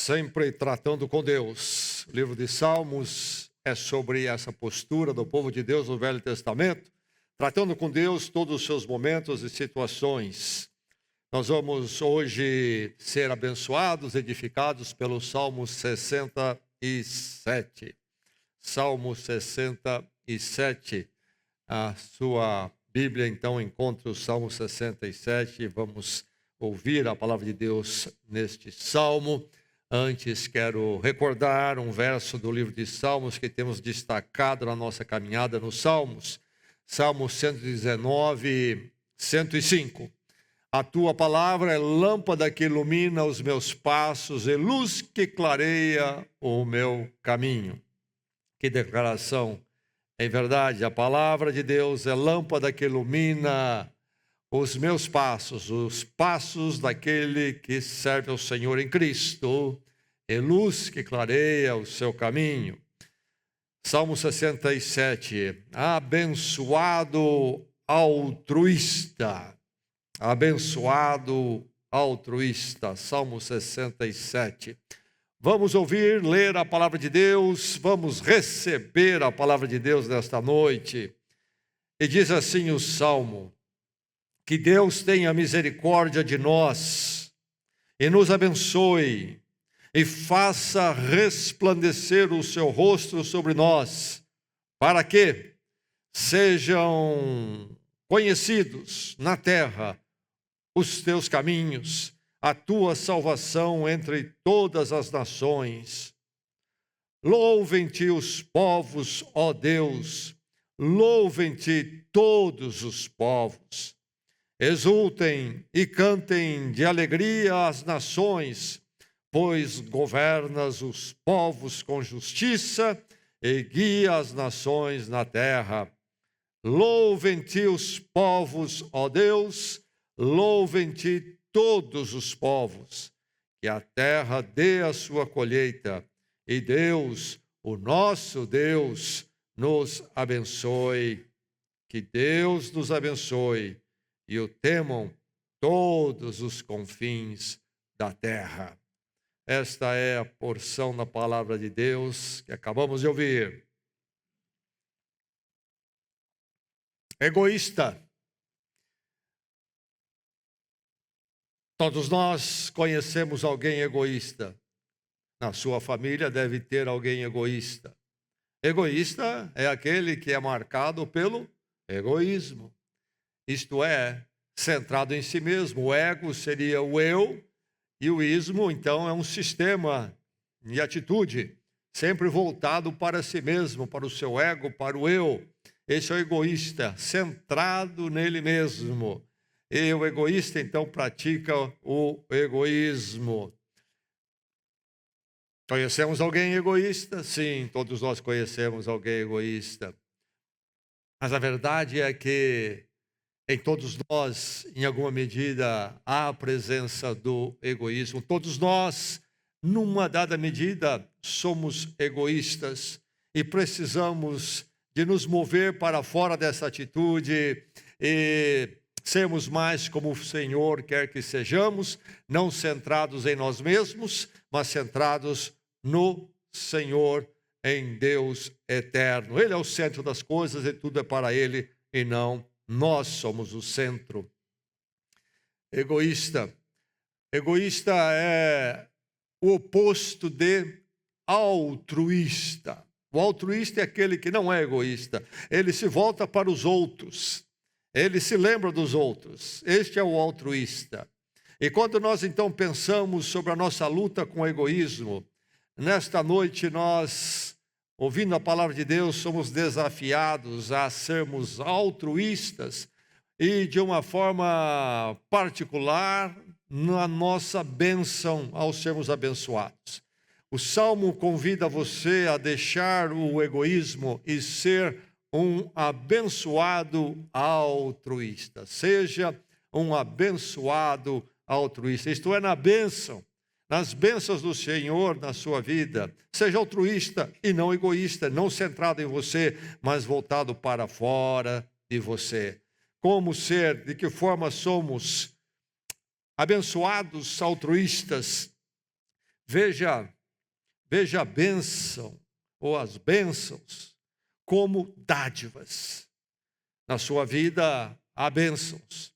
sempre tratando com Deus. O livro de Salmos é sobre essa postura do povo de Deus no Velho Testamento, tratando com Deus todos os seus momentos e situações. Nós vamos hoje ser abençoados, edificados pelo Salmo 67. Salmo 67, a sua Bíblia então encontra o Salmo 67 e vamos ouvir a palavra de Deus neste Salmo. Antes quero recordar um verso do livro de Salmos que temos destacado na nossa caminhada nos Salmos. Salmo 119, 105. A tua palavra é lâmpada que ilumina os meus passos e luz que clareia o meu caminho. Que declaração! Em verdade, a palavra de Deus é lâmpada que ilumina os meus passos, os passos daquele que serve ao Senhor em Cristo, e luz que clareia o seu caminho. Salmo 67, abençoado altruísta, abençoado altruísta, Salmo 67. Vamos ouvir, ler a palavra de Deus, vamos receber a palavra de Deus nesta noite. E diz assim o Salmo: que Deus tenha misericórdia de nós e nos abençoe e faça resplandecer o seu rosto sobre nós, para que sejam conhecidos na terra os teus caminhos, a tua salvação entre todas as nações. Louvem-te os povos, ó Deus, louvem-te todos os povos. Exultem e cantem de alegria as nações, pois governas os povos com justiça e guia as nações na terra. Louvem-te os povos, ó Deus, louvem-te todos os povos, que a terra dê a sua colheita, e Deus, o nosso Deus, nos abençoe. Que Deus nos abençoe e o temam todos os confins da terra. Esta é a porção da palavra de Deus que acabamos de ouvir. Egoísta. Todos nós conhecemos alguém egoísta. Na sua família deve ter alguém egoísta. Egoísta é aquele que é marcado pelo egoísmo. Isto é, centrado em si mesmo. O ego seria o eu e o ismo, então, é um sistema de atitude, sempre voltado para si mesmo, para o seu ego, para o eu. Esse é o egoísta, centrado nele mesmo. E o egoísta, então, pratica o egoísmo. Conhecemos alguém egoísta? Sim, todos nós conhecemos alguém egoísta. Mas a verdade é que em todos nós, em alguma medida, há a presença do egoísmo. Todos nós, numa dada medida, somos egoístas e precisamos de nos mover para fora dessa atitude e sermos mais como o Senhor quer que sejamos, não centrados em nós mesmos, mas centrados no Senhor, em Deus eterno. Ele é o centro das coisas e tudo é para Ele e não nós somos o centro. Egoísta. Egoísta é o oposto de altruísta. O altruísta é aquele que não é egoísta. Ele se volta para os outros. Ele se lembra dos outros. Este é o altruísta. E quando nós então pensamos sobre a nossa luta com o egoísmo, nesta noite nós, ouvindo a palavra de Deus, somos desafiados a sermos altruístas e de uma forma particular na nossa bênção ao sermos abençoados. O Salmo convida você a deixar o egoísmo e ser um abençoado altruísta. Seja um abençoado altruísta, isto é, na bênção. Nas bênçãos do Senhor na sua vida, seja altruísta e não egoísta, não centrado em você, mas voltado para fora de você. Como ser, de que forma somos abençoados altruístas? Veja a bênção, ou as bênçãos, como dádivas. Na sua vida há bênçãos.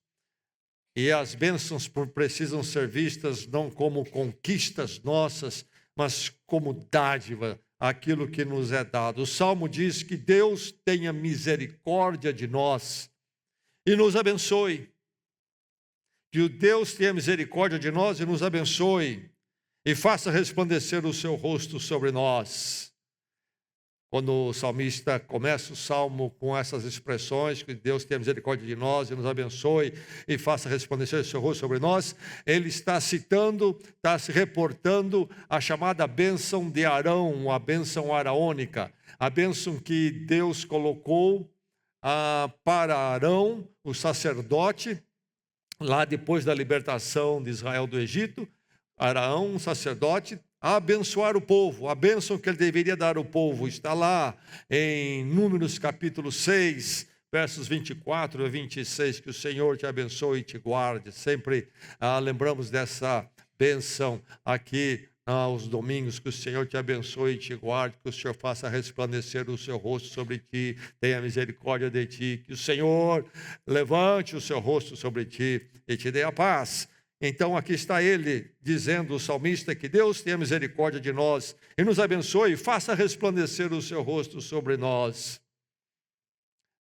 E as bênçãos precisam ser vistas não como conquistas nossas, mas como dádiva, aquilo que nos é dado. O Salmo diz que Deus tenha misericórdia de nós e nos abençoe. Que o Deus tenha misericórdia de nós e nos abençoe e faça resplandecer o seu rosto sobre nós. Quando o salmista começa o salmo com essas expressões, que Deus tenha misericórdia de nós e nos abençoe e faça resplandecer o seu rosto sobre nós, ele está citando, está se reportando a chamada bênção de Arão, a bênção araônica, a bênção que Deus colocou para Arão, o sacerdote, lá depois da libertação de Israel do Egito. Arão, um sacerdote, a abençoar o povo. A bênção que ele deveria dar ao povo está lá em Números capítulo 6, versos 24 a 26, que o Senhor te abençoe e te guarde. Sempre lembramos dessa bênção aqui aos domingos, que o Senhor te abençoe e te guarde, que o Senhor faça resplandecer o seu rosto sobre ti, tenha misericórdia de ti, que o Senhor levante o seu rosto sobre ti e te dê a paz. Então aqui está ele dizendo, o salmista, que Deus tenha misericórdia de nós e nos abençoe e faça resplandecer o seu rosto sobre nós.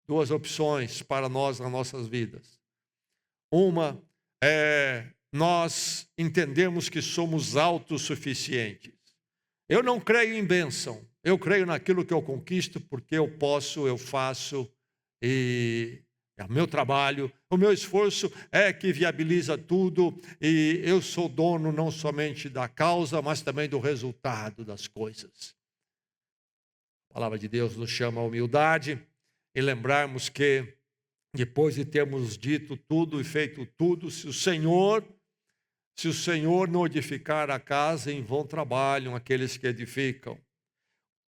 Duas opções para nós nas nossas vidas. Uma é nós entendemos que somos autossuficientes. Eu não creio em bênção, eu creio naquilo que eu conquisto porque eu posso, eu faço e é o meu trabalho, o meu esforço é que viabiliza tudo e eu sou dono não somente da causa, mas também do resultado das coisas. A palavra de Deus nos chama à humildade e lembrarmos que depois de termos dito tudo e feito tudo, se o Senhor não edificar a casa, em vão trabalham aqueles que edificam.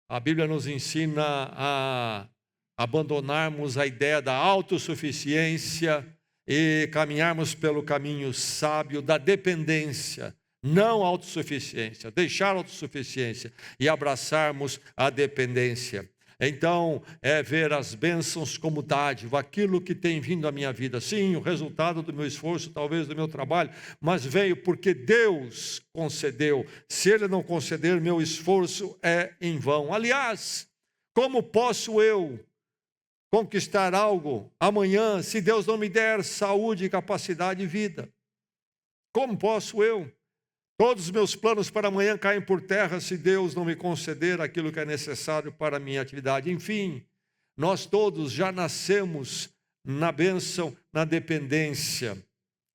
A Bíblia nos ensina a abandonarmos a ideia da autossuficiência e caminharmos pelo caminho sábio da dependência, não autossuficiência, deixar a autossuficiência e abraçarmos a dependência. Então, é ver as bênçãos como dádiva, aquilo que tem vindo à minha vida. Sim, o resultado do meu esforço, talvez do meu trabalho, mas veio porque Deus concedeu. Se Ele não conceder, meu esforço é em vão. Aliás, como posso eu conquistar algo amanhã se Deus não me der saúde, capacidade e vida? Como posso eu? Todos os meus planos para amanhã caem por terra se Deus não me conceder aquilo que é necessário para a minha atividade. Enfim, nós todos já nascemos na bênção, na dependência,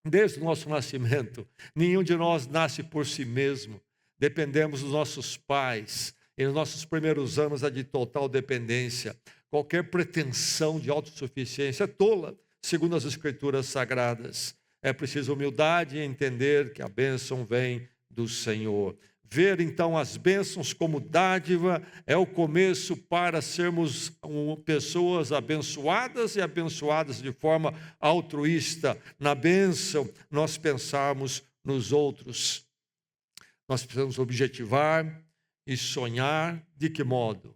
desde o nosso nascimento. Nenhum de nós nasce por si mesmo. Dependemos dos nossos pais. E nos nossos primeiros anos é de total dependência. Qualquer pretensão de autossuficiência é tola, segundo as Escrituras Sagradas. É preciso humildade e entender que a bênção vem do Senhor. Ver então as bênçãos como dádiva é o começo para sermos pessoas abençoadas e abençoadas de forma altruísta. Na bênção nós pensarmos nos outros. Nós precisamos objetivar e sonhar. De que modo?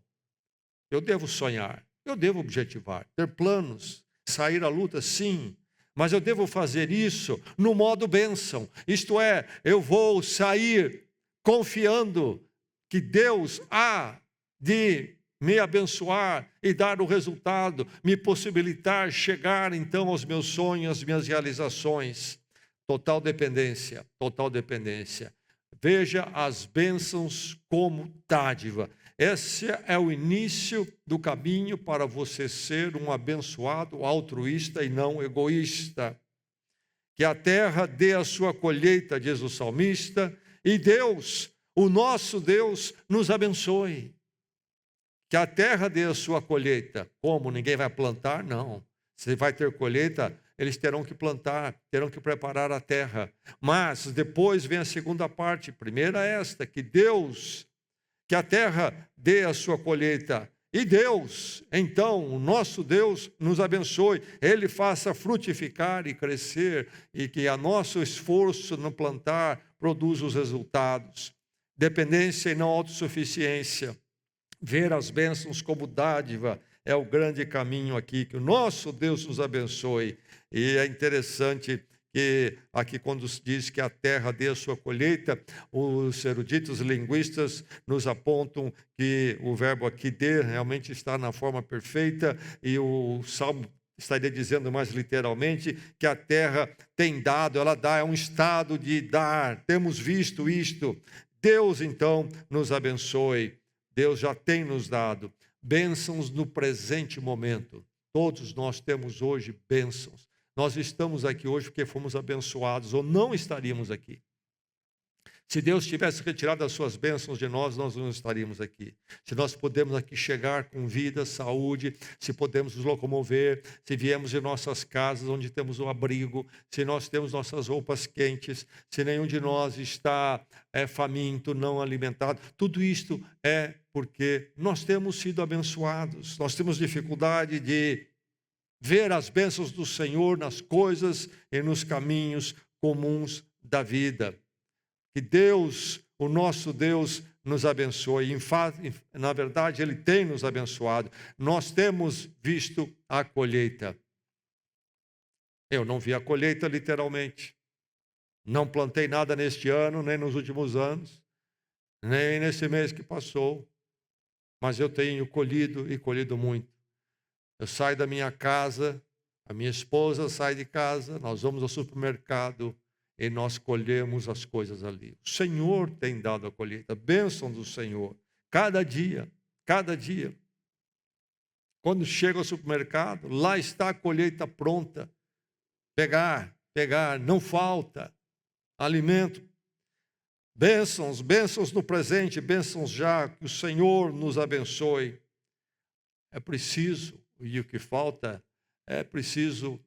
Eu devo sonhar, eu devo objetivar, ter planos, sair à luta, sim. Mas eu devo fazer isso no modo bênção. Isto é, eu vou sair confiando que Deus há de me abençoar e dar o resultado, me possibilitar chegar então aos meus sonhos, às minhas realizações. Total dependência, total dependência. Veja as bênçãos como dádiva. Esse é o início do caminho para você ser um abençoado altruísta e não egoísta. Que a terra dê a sua colheita, diz o salmista, e Deus, o nosso Deus, nos abençoe. Que a terra dê a sua colheita. Como? Ninguém vai plantar? Não. Se vai ter colheita, eles terão que plantar, terão que preparar a terra. Mas depois vem a segunda parte. Primeira é esta, que a terra dê a sua colheita. E Deus, então, o nosso Deus, nos abençoe. Ele faça frutificar e crescer e que a nosso esforço no plantar produza os resultados. dependência e não autossuficiência. Ver as bênçãos como dádiva é o grande caminho aqui. Que o nosso Deus nos abençoe. E é interessante que aqui quando diz que a terra dê a sua colheita, os eruditos linguistas nos apontam que o verbo aqui dê realmente está na forma perfeita, e o Salmo estaria dizendo mais literalmente que a terra tem dado, ela dá, é um estado de dar. Temos visto isto. Deus então nos abençoe. Deus já tem nos dado bênçãos no presente momento. Todos nós temos hoje bênçãos. Nós estamos aqui hoje porque fomos abençoados, ou não estaríamos aqui. Se Deus tivesse retirado as suas bênçãos de nós, nós não estaríamos aqui. Se nós podemos aqui chegar com vida, saúde, se podemos nos locomover, se viemos de nossas casas onde temos o abrigo, se nós temos nossas roupas quentes, se nenhum de nós está faminto, não alimentado, tudo isto é porque nós temos sido abençoados. Nós temos dificuldade de ver as bênçãos do Senhor nas coisas e nos caminhos comuns da vida. Que Deus, o nosso Deus, nos abençoe. Na verdade, Ele tem nos abençoado. Nós temos visto a colheita. Eu não vi a colheita literalmente. Não plantei nada neste ano, nem nos últimos anos, nem nesse mês que passou. Mas eu tenho colhido e colhido muito. Eu saio da minha casa, a minha esposa sai de casa, nós vamos ao supermercado, e nós colhemos as coisas ali. O Senhor tem dado a colheita, a bênção do Senhor, cada dia, cada dia. Quando chega ao supermercado, lá está a colheita pronta. Pegar, não falta alimento. Bênçãos, bênçãos no presente, bênçãos já, que o Senhor nos abençoe. É preciso, e o que falta, é preciso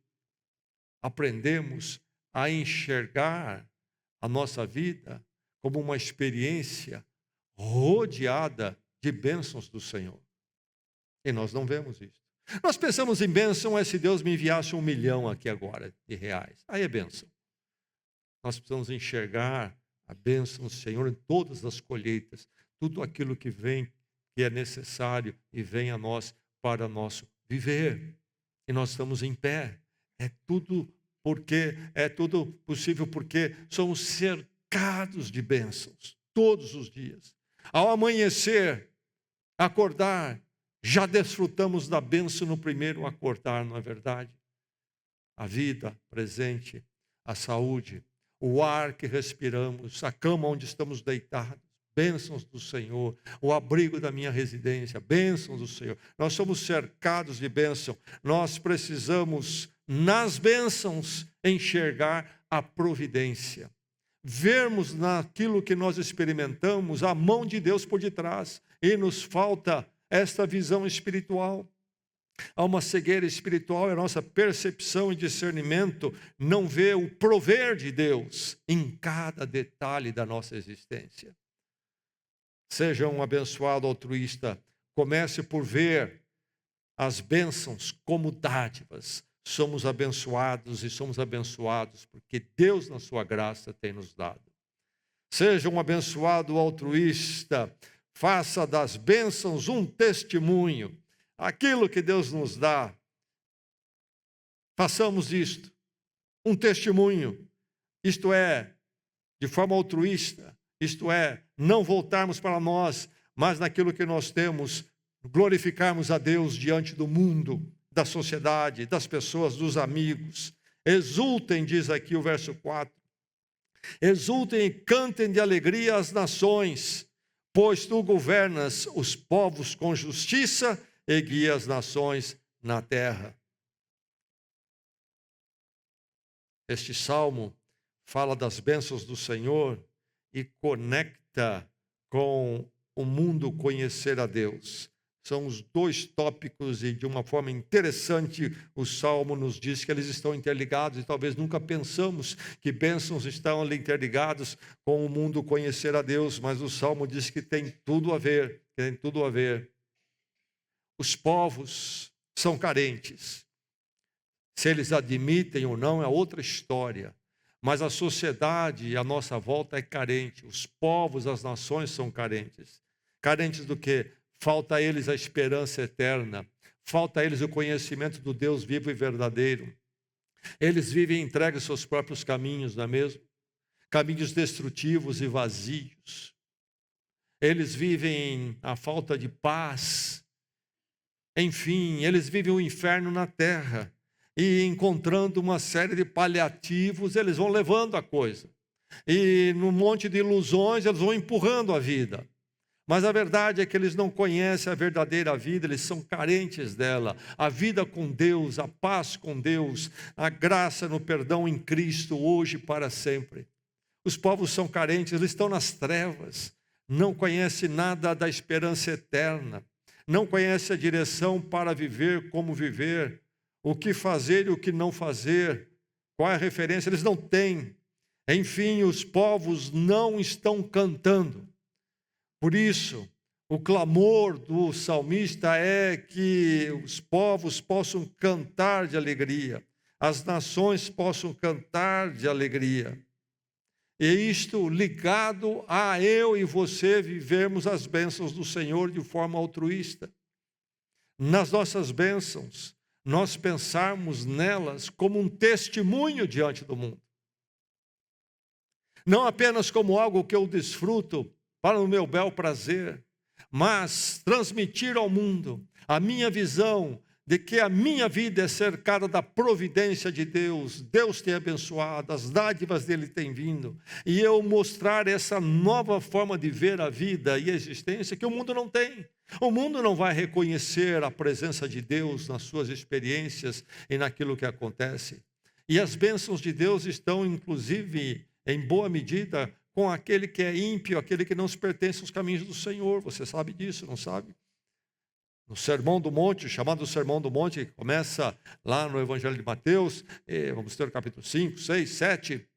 aprendermos a enxergar a nossa vida como uma experiência rodeada de bênçãos do Senhor. E nós não vemos isso. Nós pensamos em bênção se Deus me enviasse 1 milhão aqui agora de reais. Aí é bênção. Nós precisamos enxergar a bênção do Senhor em todas as colheitas, tudo aquilo que vem, que é necessário e vem a nós para nosso viver. E nós estamos em pé. É tudo possível porque somos cercados de bênçãos todos os dias. Ao amanhecer, acordar, já desfrutamos da bênção no primeiro acordar, não é verdade? A vida presente, a saúde, o ar que respiramos, a cama onde estamos deitados, bênçãos do Senhor, o abrigo da minha residência, bênçãos do Senhor. Nós somos cercados de bênção. Nós precisamos, nas bênçãos, enxergar a providência. Vermos naquilo que nós experimentamos a mão de Deus por detrás. E nos falta esta visão espiritual. Há uma cegueira espiritual, a nossa percepção e discernimento não vê o prover de Deus em cada detalhe da nossa existência. Seja um abençoado altruísta. Comece por ver as bênçãos como dádivas. Somos abençoados e somos abençoados porque Deus, na sua graça, tem nos dado. Seja um abençoado altruísta. Faça das bênçãos um testemunho. Aquilo que Deus nos dá, façamos isto. Um testemunho. Isto é, de forma altruísta. Isto é, não voltarmos para nós, mas naquilo que nós temos, glorificarmos a Deus diante do mundo, da sociedade, das pessoas, dos amigos. Exultem, diz aqui o verso 4. Exultem e cantem de alegria as nações, pois tu governas os povos com justiça e guias as nações na terra. Este salmo fala das bênçãos do Senhor e conecta com o mundo conhecer a Deus. São os dois tópicos e de uma forma interessante o Salmo nos diz que eles estão interligados e talvez nunca pensamos que bênçãos estão interligados com o mundo conhecer a Deus, mas o Salmo diz que tem tudo a ver, tem tudo a ver. Os povos são carentes. Se eles admitem ou não é outra história. Mas a sociedade à nossa volta é carente. Os povos, as nações são carentes. Carentes do quê? Falta a eles a esperança eterna. Falta a eles o conhecimento do Deus vivo e verdadeiro. Eles vivem entregues aos seus próprios caminhos, não é mesmo? Caminhos destrutivos e vazios. Eles vivem a falta de paz. Enfim, eles vivem o inferno na terra. E encontrando uma série de paliativos, eles vão levando a coisa. E num monte de ilusões, eles vão empurrando a vida. Mas a verdade é que eles não conhecem a verdadeira vida, eles são carentes dela. A vida com Deus, a paz com Deus, a graça no perdão em Cristo, hoje e para sempre. Os povos são carentes, eles estão nas trevas, não conhecem nada da esperança eterna, não conhecem a direção para viver, como viver, o que fazer e o que não fazer, qual é a referência, eles não têm. Enfim, os povos não estão cantando. Por isso, o clamor do salmista é que os povos possam cantar de alegria, as nações possam cantar de alegria. E isto ligado a eu e você vivermos as bênçãos do Senhor de forma altruísta. Nas nossas bênçãos, nós pensarmos nelas como um testemunho diante do mundo. Não apenas como algo que eu desfruto para o meu bel prazer, mas transmitir ao mundo a minha visão de que a minha vida é cercada da providência de Deus. Deus tem abençoado, as dádivas dele têm vindo. E eu mostrar essa nova forma de ver a vida e a existência que o mundo não tem. O mundo não vai reconhecer a presença de Deus nas suas experiências e naquilo que acontece. E as bênçãos de Deus estão, inclusive, em boa medida, com aquele que é ímpio, aquele que não se pertence aos caminhos do Senhor. Você sabe disso, não sabe? No Sermão do Monte, chamado Sermão do Monte, que começa lá no Evangelho de Mateus, vamos ter o capítulo 5, 6, 7,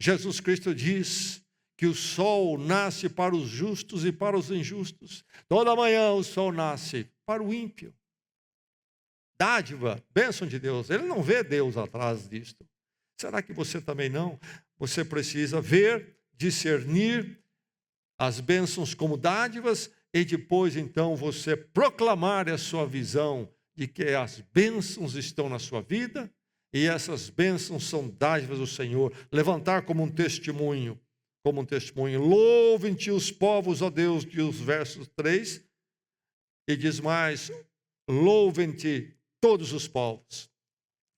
Jesus Cristo diz que o sol nasce para os justos e para os injustos. Toda manhã o sol nasce para o ímpio. Dádiva, bênção de Deus. Ele não vê Deus atrás disto. Será que você também não? Você precisa ver, discernir as bênçãos como dádivas e depois, então, você proclamar a sua visão de que as bênçãos estão na sua vida e essas bênçãos são dádivas do Senhor. Levantar como um testemunho. Louvem-te os povos, ó Deus, diz os versos 3, e diz mais, louvem-te todos os povos.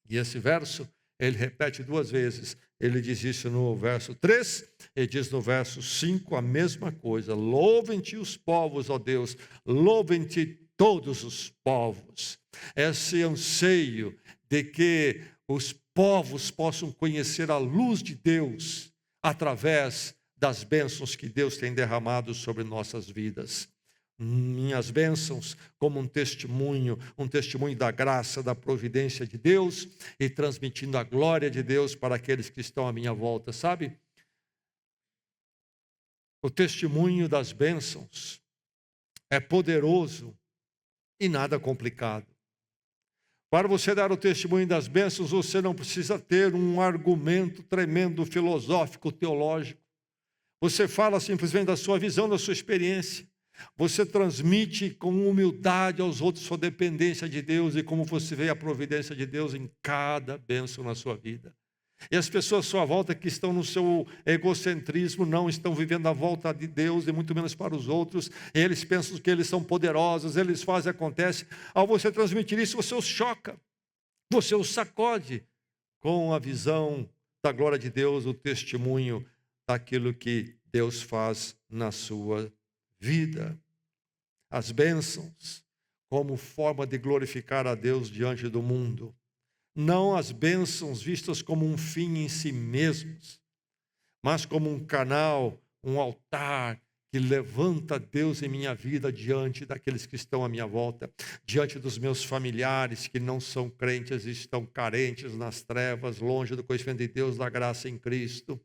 E esse verso, ele repete 2 vezes. Ele diz isso no verso 3, e diz no verso 5 a mesma coisa. Louvem-te os povos, ó Deus, louvem-te todos os povos. Esse anseio de que os povos possam conhecer a luz de Deus através das bênçãos que Deus tem derramado sobre nossas vidas. Minhas bênçãos como um testemunho da graça, da providência de Deus e transmitindo a glória de Deus para aqueles que estão à minha volta, sabe? O testemunho das bênçãos é poderoso e nada complicado. Para você dar o testemunho das bênçãos, você não precisa ter um argumento tremendo, filosófico, teológico. Você fala simplesmente da sua visão, da sua experiência. Você transmite com humildade aos outros sua dependência de Deus e como você vê a providência de Deus em cada bênção na sua vida. E as pessoas à sua volta que estão no seu egocentrismo não estão vivendo a volta de Deus e muito menos para os outros. Eles pensam que eles são poderosos, eles fazem, acontece. Ao você transmitir isso, você os choca, você os sacode com a visão da glória de Deus, o testemunho daquilo que Deus faz na sua vida. As bênçãos como forma de glorificar a Deus diante do mundo. Não as bênçãos vistas como um fim em si mesmos, mas como um canal, um altar que levanta Deus em minha vida diante daqueles que estão à minha volta, diante dos meus familiares que não são crentes e estão carentes nas trevas, longe do conhecimento de Deus, da graça em Cristo,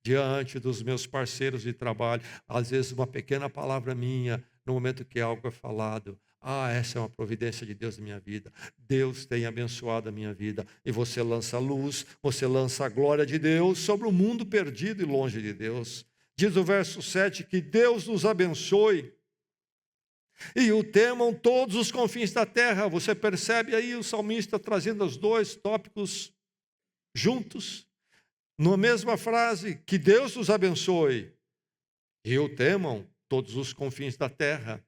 diante dos meus parceiros de trabalho. Às vezes uma pequena palavra minha, no momento que algo é falado, essa é uma providência de Deus na minha vida. Deus tem abençoado a minha vida. E você lança a luz, você lança a glória de Deus sobre o mundo perdido e longe de Deus. Diz o verso 7 que Deus nos abençoe e o temam todos os confins da terra. Você percebe aí o salmista trazendo os dois tópicos juntos, na mesma frase, que Deus nos abençoe e o temam todos os confins da terra.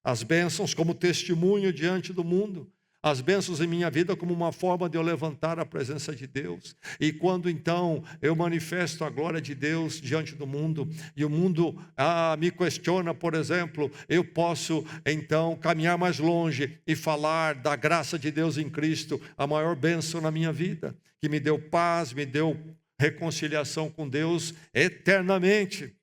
As bênçãos como testemunho diante do mundo, as bênçãos em minha vida como uma forma de eu levantar a presença de Deus. E quando então eu manifesto a glória de Deus diante do mundo, e o mundo me questiona, por exemplo, eu posso então caminhar mais longe e falar da graça de Deus em Cristo, a maior bênção na minha vida, que me deu paz, me deu reconciliação com Deus eternamente.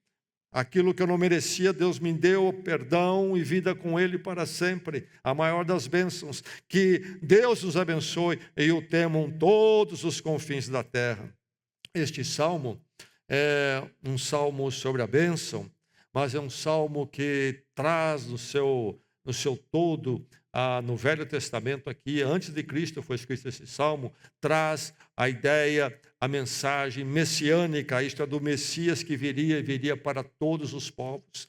Aquilo que eu não merecia, Deus me deu perdão e vida com Ele para sempre. A maior das bênçãos. Que Deus nos abençoe e o temam todos os confins da terra. Este salmo é um salmo sobre a bênção, mas é um salmo que traz no seu todo, no Velho Testamento aqui, antes de Cristo foi escrito esse salmo, traz a ideia, a mensagem messiânica, isto é, do Messias que viria e viria para todos os povos.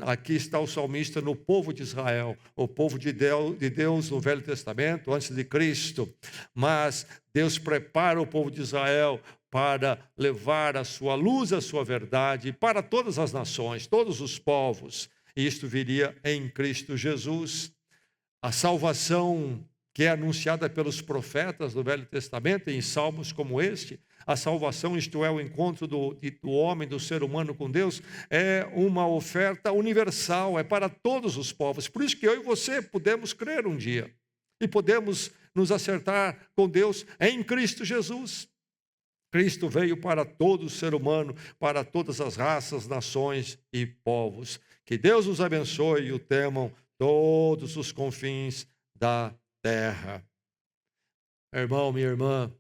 Aqui está o salmista no povo de Israel, o povo de Deus no Velho Testamento, antes de Cristo. Mas Deus prepara o povo de Israel para levar a sua luz, a sua verdade para todas as nações, todos os povos. E isto viria em Cristo Jesus. A salvação que é anunciada pelos profetas do Velho Testamento, em salmos como este, a salvação, isto é, o encontro do homem, do ser humano com Deus, é uma oferta universal, é para todos os povos. Por isso que eu e você podemos crer um dia e podemos nos acertar com Deus em Cristo Jesus. Cristo veio para todo ser humano, para todas as raças, nações e povos. Que Deus os abençoe e o temam todos os confins da terra. Irmão, minha irmã,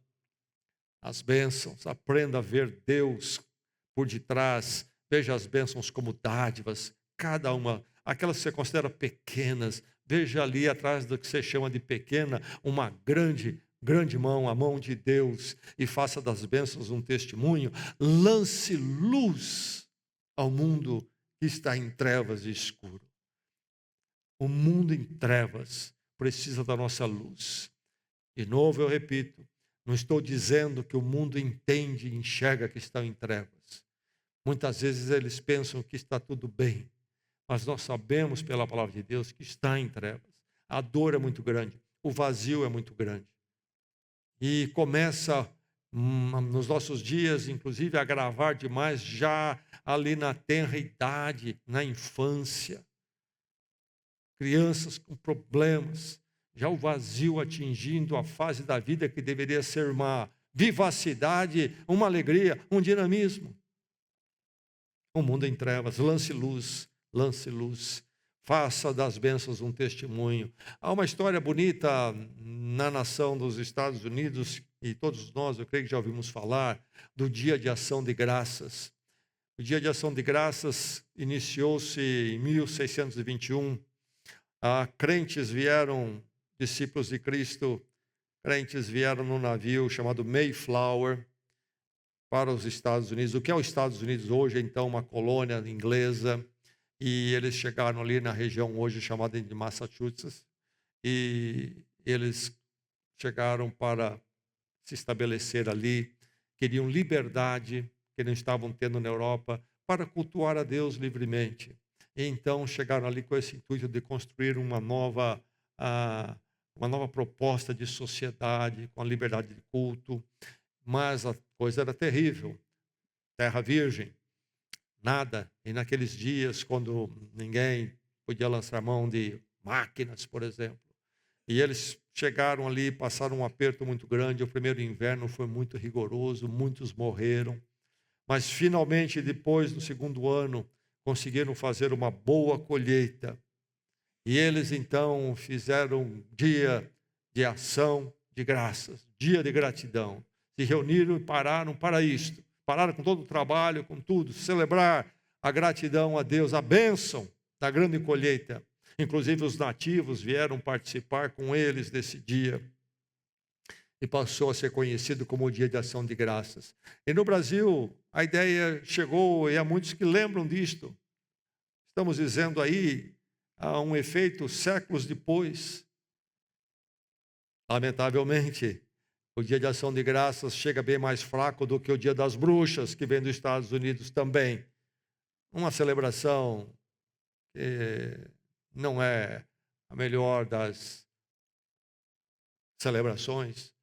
as bênçãos, aprenda a ver Deus por detrás. Veja as bênçãos como dádivas, cada uma, aquelas que você considera pequenas. Veja ali atrás do que você chama de pequena, uma grande mão, a mão de Deus, e faça das bênçãos um testemunho. Lance luz ao mundo que está em trevas e escuro. O mundo em trevas precisa da nossa luz. De novo eu repito, não estou dizendo que o mundo entende e enxerga que estão em trevas. Muitas vezes eles pensam que está tudo bem, mas nós sabemos pela palavra de Deus que está em trevas. A dor é muito grande, o vazio é muito grande. E começa nos nossos dias, inclusive, a agravar demais já ali na tenra idade, na infância. Crianças com problemas, já o vazio atingindo a fase da vida que deveria ser uma vivacidade, uma alegria, um dinamismo. O mundo em trevas, lance luz, faça das bênçãos um testemunho. Há uma história bonita na nação dos Estados Unidos, e todos nós, eu creio que já ouvimos falar, do Dia de Ação de Graças. O Dia de Ação de Graças iniciou-se em 1621. Crentes vieram, discípulos de Cristo, crentes vieram num navio chamado Mayflower para os Estados Unidos. O que é os Estados Unidos hoje? Então, uma colônia inglesa. E eles chegaram ali na região hoje chamada de Massachusetts. E eles chegaram para se estabelecer ali. Queriam liberdade, que não estavam tendo na Europa, para cultuar a Deus livremente. E então chegaram ali com esse intuito de construir uma nova proposta de sociedade, com a liberdade de culto. Mas a coisa era terrível. Terra virgem, nada. E naqueles dias, quando ninguém podia lançar mão de máquinas, por exemplo. E eles chegaram ali, passaram um aperto muito grande. O primeiro inverno foi muito rigoroso, muitos morreram. Mas finalmente, depois do segundo ano, conseguiram fazer uma boa colheita. E eles então fizeram um dia de ação de graças, dia de gratidão. Se reuniram e pararam para isto. Pararam com todo o trabalho, com tudo, celebrar a gratidão a Deus, a bênção da grande colheita. Inclusive os nativos vieram participar com eles desse dia. E passou a ser conhecido como o Dia de Ação de Graças. E no Brasil, a ideia chegou, e há muitos que lembram disto. Estamos dizendo aí, há um efeito séculos depois. Lamentavelmente, o Dia de Ação de Graças chega bem mais fraco do que o Dia das Bruxas, que vem dos Estados Unidos também. Uma celebração que não é a melhor das celebrações.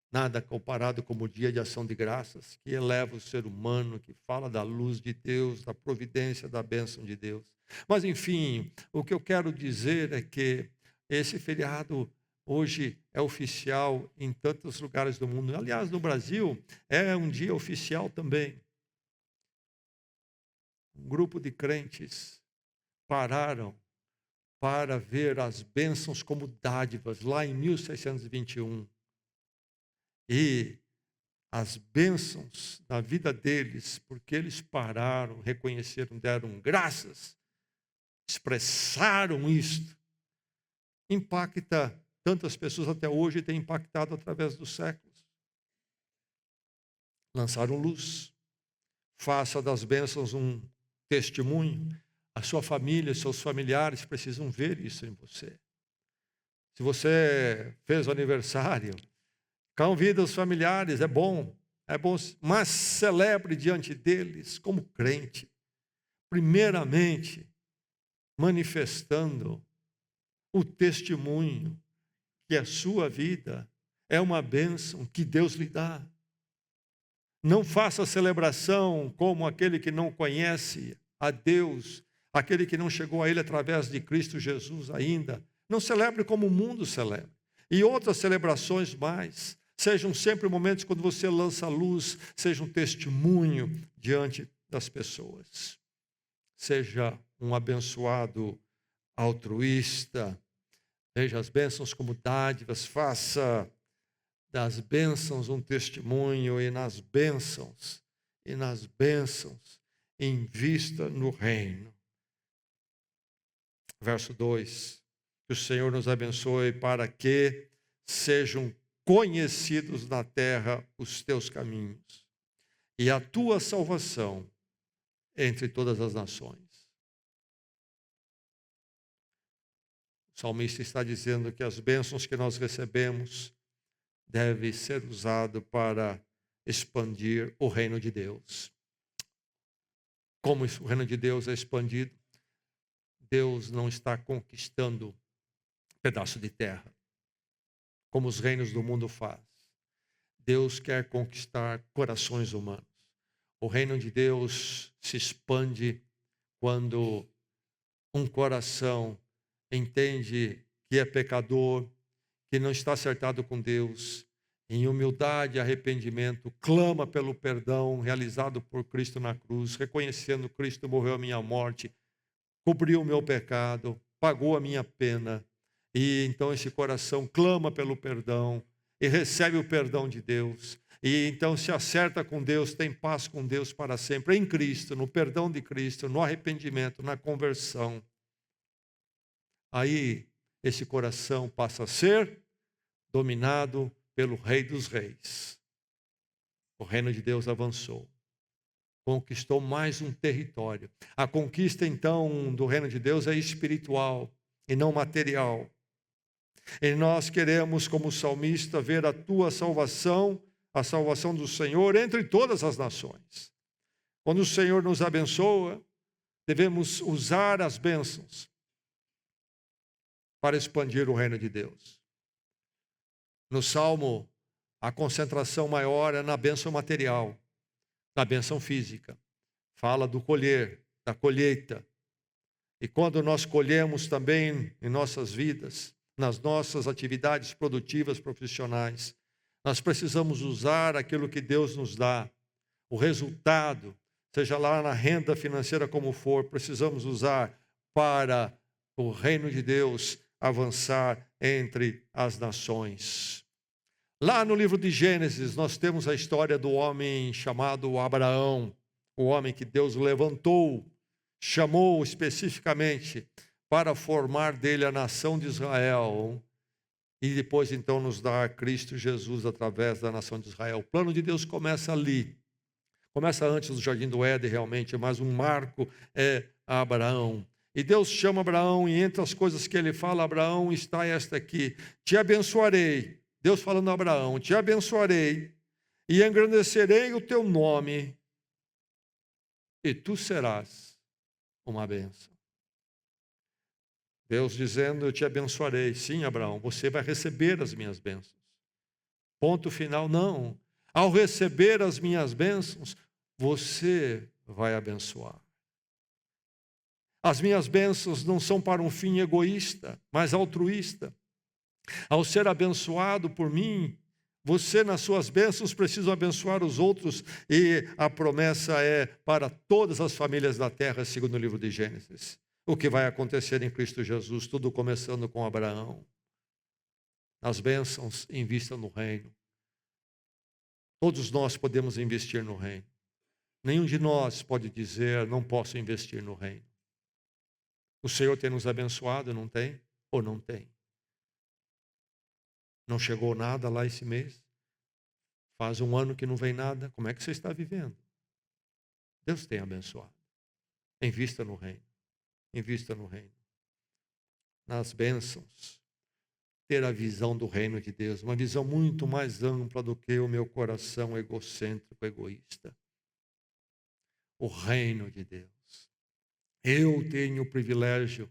Nada comparado como o Dia de Ação de Graças, que eleva o ser humano, que fala da luz de Deus, da providência, da bênção de Deus. Mas, enfim, o que eu quero dizer é que esse feriado hoje é oficial em tantos lugares do mundo. Aliás, no Brasil, é um dia oficial também. Um grupo de crentes pararam para ver as bênçãos como dádivas, lá em 1621. E as bênçãos na vida deles, porque eles pararam, reconheceram, deram graças, expressaram isto, impacta tantas pessoas até hoje e tem impactado através dos séculos. Lançaram luz, faça das bênçãos um testemunho, a sua família, seus familiares precisam ver isso em você. Se você fez o aniversário, convida os familiares, é bom, mas celebre diante deles como crente. Primeiramente, manifestando o testemunho que a sua vida é uma bênção que Deus lhe dá. Não faça celebração como aquele que não conhece a Deus, aquele que não chegou a Ele através de Cristo Jesus ainda. Não celebre como o mundo celebra. E outras celebrações mais. Sejam sempre momentos quando você lança a luz, seja um testemunho diante das pessoas. Seja um abençoado altruísta. Veja as bênçãos como dádivas, faça das bênçãos um testemunho e nas bênçãos invista no reino. Verso 2, que o Senhor nos abençoe para que sejam conhecidos na terra os teus caminhos e a tua salvação entre todas as nações. O salmista está dizendo que as bênçãos que nós recebemos devem ser usadas para expandir o reino de Deus. Como o reino de Deus é expandido? Deus não está conquistando um pedaço de terra, como os reinos do mundo fazem. Deus quer conquistar corações humanos. O reino de Deus se expande quando um coração entende que é pecador, que não está acertado com Deus, em humildade e arrependimento, clama pelo perdão realizado por Cristo na cruz, reconhecendo que Cristo morreu a minha morte, cobriu o meu pecado, pagou a minha pena. E então esse coração clama pelo perdão e recebe o perdão de Deus. E então se acerta com Deus, tem paz com Deus para sempre, em Cristo, no perdão de Cristo, no arrependimento, na conversão. Aí esse coração passa a ser dominado pelo Rei dos Reis. O reino de Deus avançou. Conquistou mais um território. A conquista, então, do reino de Deus é espiritual e não material. E nós queremos, como salmista, ver a tua salvação, a salvação do Senhor entre todas as nações. Quando o Senhor nos abençoa, devemos usar as bênçãos para expandir o reino de Deus. No Salmo, a concentração maior é na bênção material, na bênção física. Fala do colher, da colheita. E quando nós colhemos também em nossas vidas, nas nossas atividades produtivas, profissionais, nós precisamos usar aquilo que Deus nos dá. O resultado, seja lá na renda financeira como for, precisamos usar para o reino de Deus avançar entre as nações. Lá no livro de Gênesis, nós temos a história do homem chamado Abraão, o homem que Deus levantou, chamou especificamente para formar dele a nação de Israel e depois então nos dar Cristo Jesus através da nação de Israel. O plano de Deus começa ali. Começa antes do Jardim do Éden, realmente, mas um marco é Abraão. E Deus chama Abraão, e entre as coisas que ele fala, Abraão, está esta aqui: te abençoarei. Deus falando a Abraão: te abençoarei e engrandecerei o teu nome, e tu serás uma bênção. Deus dizendo: eu te abençoarei. Sim, Abraão, você vai receber as minhas bênçãos. Ponto final, não. Ao receber as minhas bênçãos, você vai abençoar. As minhas bênçãos não são para um fim egoísta, mas altruísta. Ao ser abençoado por mim, você nas suas bênçãos precisa abençoar os outros, e a promessa é para todas as famílias da terra, segundo o livro de Gênesis. O que vai acontecer em Cristo Jesus, tudo começando com Abraão. As bênçãos, invista no reino. Todos nós podemos investir no reino. Nenhum de nós pode dizer: não posso investir no reino. O Senhor tem nos abençoado, não tem? Ou não tem? Não chegou nada lá esse mês? Faz um ano que não vem nada. Como é que você está vivendo? Deus tem abençoado. Invista no reino. Invista no reino. Nas bênçãos. Ter a visão do reino de Deus. Uma visão muito mais ampla do que o meu coração egocêntrico, egoísta. O reino de Deus. Eu tenho o privilégio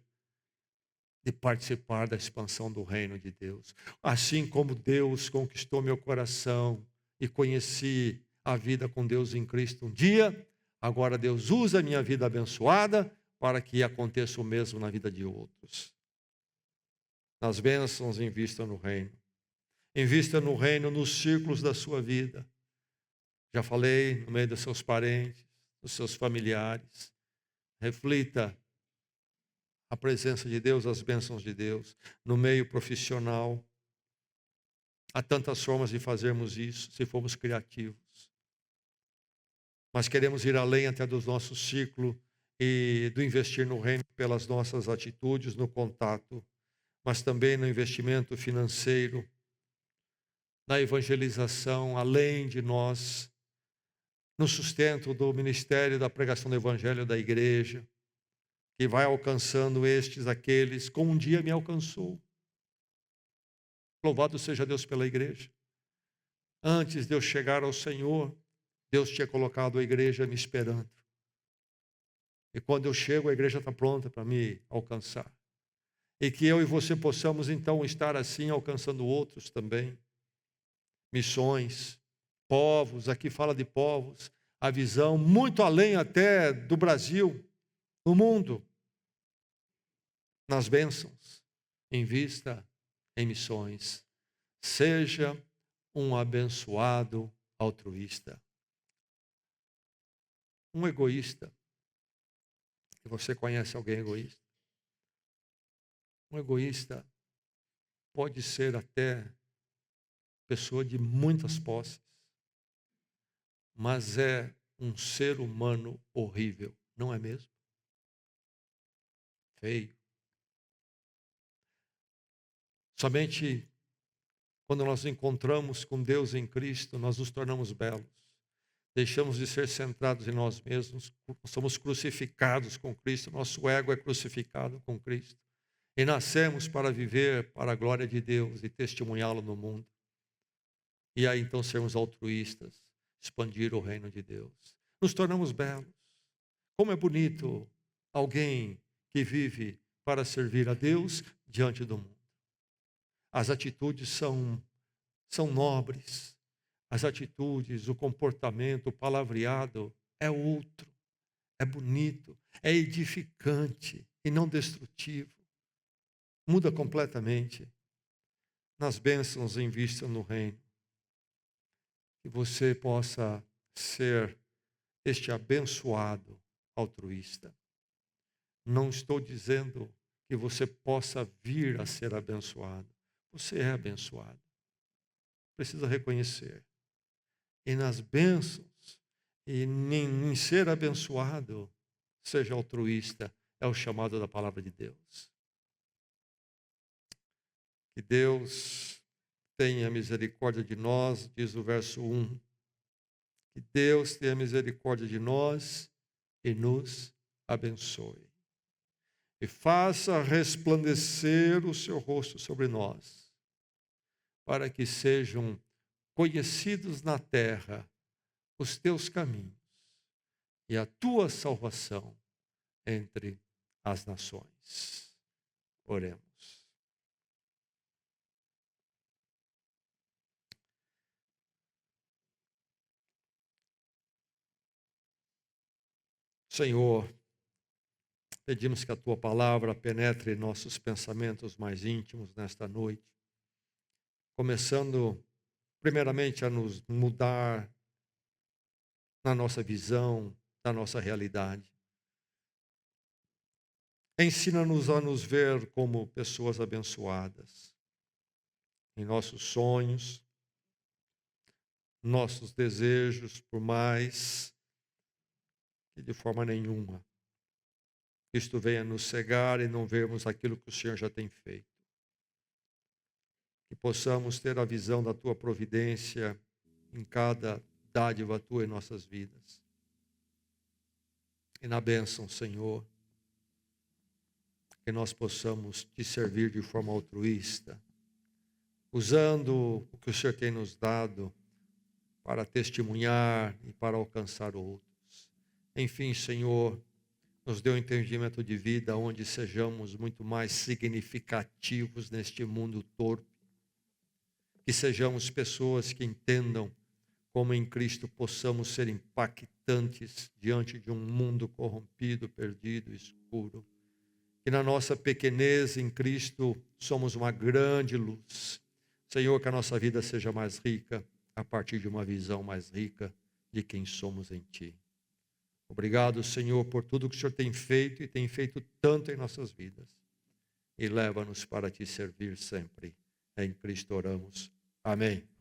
de participar da expansão do reino de Deus. Assim como Deus conquistou meu coração e conheci a vida com Deus em Cristo um dia, agora Deus usa a minha vida abençoada para que aconteça o mesmo na vida de outros. Nas bênçãos, invista no reino. Invista no reino nos círculos da sua vida. Já falei, no meio dos seus parentes, dos seus familiares. Reflita a presença de Deus, as bênçãos de Deus, no meio profissional. Há tantas formas de fazermos isso, se formos criativos. Mas queremos ir além até do nosso ciclo e do investir no reino pelas nossas atitudes, no contato, mas também no investimento financeiro, na evangelização, além de nós, no sustento do ministério da pregação do evangelho da igreja, que vai alcançando estes, aqueles, como um dia me alcançou. Louvado seja Deus pela igreja. Antes de eu chegar ao Senhor, Deus tinha colocado a igreja me esperando. E quando eu chego, a igreja está pronta para me alcançar. E que eu e você possamos então estar assim, alcançando outros também. Missões, povos, aqui fala de povos, a visão muito além até do Brasil, no mundo. Nas bênçãos, invista em missões. Seja um abençoado altruísta. Um egoísta. Você conhece alguém egoísta? Um egoísta pode ser até pessoa de muitas posses, mas é um ser humano horrível, não é mesmo? Feio. Somente quando nós nos encontramos com Deus em Cristo, nós nos tornamos belos. Deixamos de ser centrados em nós mesmos, somos crucificados com Cristo, nosso ego é crucificado com Cristo. E nascemos para viver para a glória de Deus e testemunhá-lo no mundo. E aí então sermos altruístas, expandir o reino de Deus. Nos tornamos belos. Como é bonito alguém que vive para servir a Deus diante do mundo. As atitudes são nobres. As atitudes, o comportamento, o palavreado é outro. É bonito, é edificante e não destrutivo. Muda completamente. Nas bênçãos em vista no reino. Que você possa ser este abençoado altruísta. Não estou dizendo que você possa vir a ser abençoado. Você é abençoado. Precisa reconhecer. E nas bênçãos, e em ser abençoado, seja altruísta É o chamado da palavra de Deus. Que Deus tenha misericórdia de nós, diz o verso 1. Que Deus tenha misericórdia de nós e nos abençoe. E faça resplandecer o seu rosto sobre nós, para que sejam conhecidos na terra os teus caminhos e a tua salvação entre as nações. Oremos. Senhor, pedimos que a tua palavra penetre em nossos pensamentos mais íntimos nesta noite, começando primeiramente a nos mudar na nossa visão, da nossa realidade. Ensina-nos a nos ver como pessoas abençoadas, em nossos sonhos, nossos desejos, por mais que de forma nenhuma isto venha nos cegar e não vermos aquilo que o Senhor já tem feito. Que possamos ter a visão da tua providência em cada dádiva tua em nossas vidas. E na bênção, Senhor, que nós possamos te servir de forma altruísta, usando o que o Senhor tem nos dado para testemunhar e para alcançar outros. Enfim, Senhor, nos dê um entendimento de vida onde sejamos muito mais significativos neste mundo torpe. Que sejamos pessoas que entendam como em Cristo possamos ser impactantes diante de um mundo corrompido, perdido, escuro. Que na nossa pequenez em Cristo somos uma grande luz. Senhor, que a nossa vida seja mais rica a partir de uma visão mais rica de quem somos em Ti. Obrigado, Senhor, por tudo que o Senhor tem feito e tem feito tanto em nossas vidas. E leva-nos para Te servir sempre. Em Cristo oramos. Amém.